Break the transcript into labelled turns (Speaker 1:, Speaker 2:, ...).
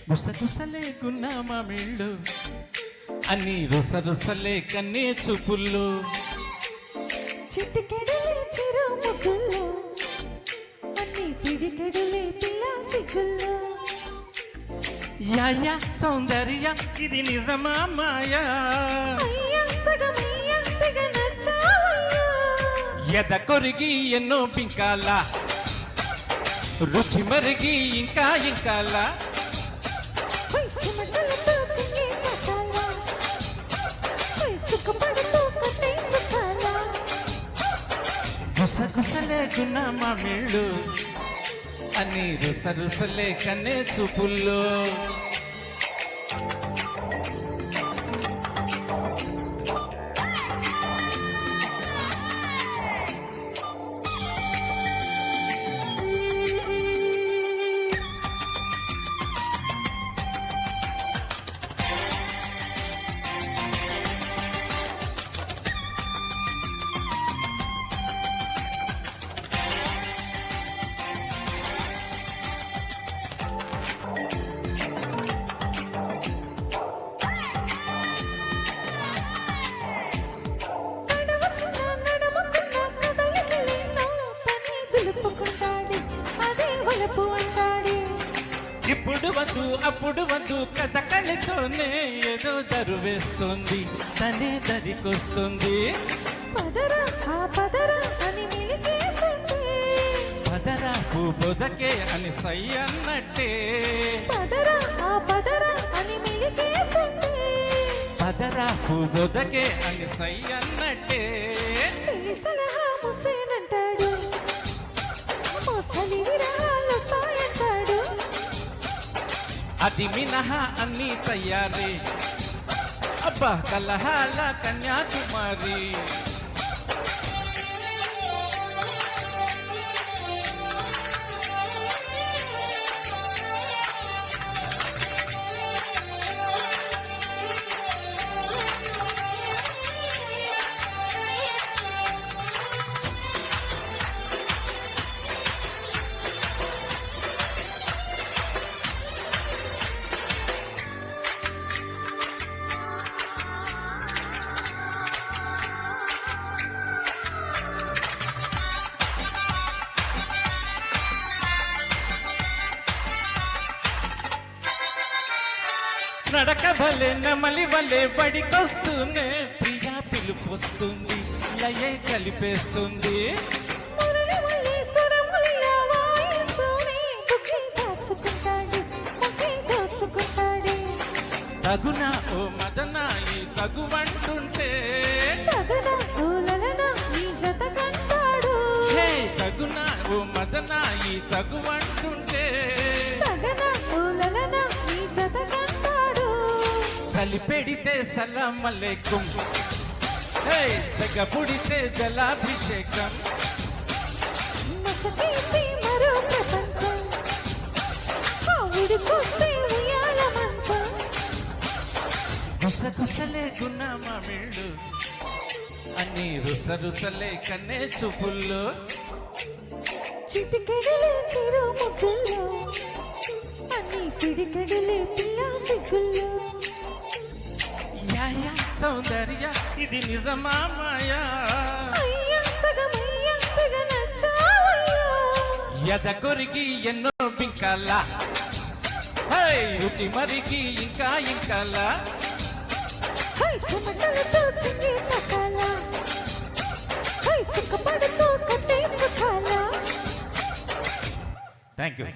Speaker 1: గుసగుసలేకున్న మామిళ్ళు అన్ని రుసరుసలే కన్నే చూపుల్లో
Speaker 2: చిటికెడలే చిరు ముగ్గుల్లో అన్ని పిడికెడలే పిల్ల సిగ్గుల్లో
Speaker 1: యాయా సౌందర్య ఇది నిజమా మాయా
Speaker 2: అయ్యా సగమయ్యా తెగ నచ్చావయ్యా
Speaker 1: ఎద కొరిగి ఎన్నో పింకాల రుచి మరిగి ఇంకా ఇంకాలా
Speaker 2: చెమటలతో చెయ్యి పట్టాలా సుఖపడుతూ కట్టే సుఖాలా
Speaker 1: గుసగుసలేకున్న మామిళ్ళు అన్ని రుసరుసలే కన్నే చూపుల్లో ఇప్పుడు వద్దు అప్పుడు వద్దు కథ కలితోనే ఏదో దరువేస్తుంది తనే దరికొస్తుంది
Speaker 2: పదరా ఆ పదరా అని మిలికేస్తుంది
Speaker 1: పదరా బొదకే అని సై అన్నట్టే
Speaker 2: పదరా ఆ పదరా అని మిలికేస్తుంది
Speaker 1: పదరా బొదకే అని సై అన్నట్టే
Speaker 2: చెల్లి సలహా ముస్తేనంటాడు చలి విరహాలు వస్తాయంటాడు
Speaker 1: అది మినహా అన్ని తయారే అబ్బా కలహాల కన్యాకుమారి నడక భలే నమలి వలే బడికొస్తూనే ప్రియా పిలుపొస్తుంది లయే కలిపేస్తుంది
Speaker 2: మురళి వల్లే సురములిలా వాయిస్తూనే బుక్కి దాచుకుంటాడు
Speaker 1: తగునా ఓ మదనా ఈ తగువంటుంటే
Speaker 2: తగదా ఓ లలనా నీ జత కంటాడు
Speaker 1: హే తగునా ఓ మదనా ఈ తగువంటుంటే
Speaker 2: తగదా ఓ లలనా నీ జత కంటాడు
Speaker 1: చలి పెడితే సలాం అలైకుం హే సగ పుడితే జలాభిషేకం
Speaker 2: మసకేసి మరో ప్రపంచం ఆవిడికొస్తే ఉయ్యాల మంచం
Speaker 1: గుసగుసలేకున్న మామిళ్ళు అన్ని రుసరుసలే కన్నే చూపుల్లో
Speaker 2: చిటికెడలే చిరు ముగ్గుల్లో అన్ని పిడికెడలే పిల్ల సిగ్గుల్లో
Speaker 1: యాయా సౌందర్య ఇది నిజమా మాయా
Speaker 2: అయ్యా సగమయ్యా తెగ నచ్చావయ్యా
Speaker 1: ఎద కొరికి ఎన్నో పింకాల రుచి మరికి ఇంకా ఇంకాలా
Speaker 2: చెమటలతో చెయ్యి పట్టాలా సుఖపడుతూ కట్టే సుఖాలా
Speaker 1: థ్యాంక్ యూ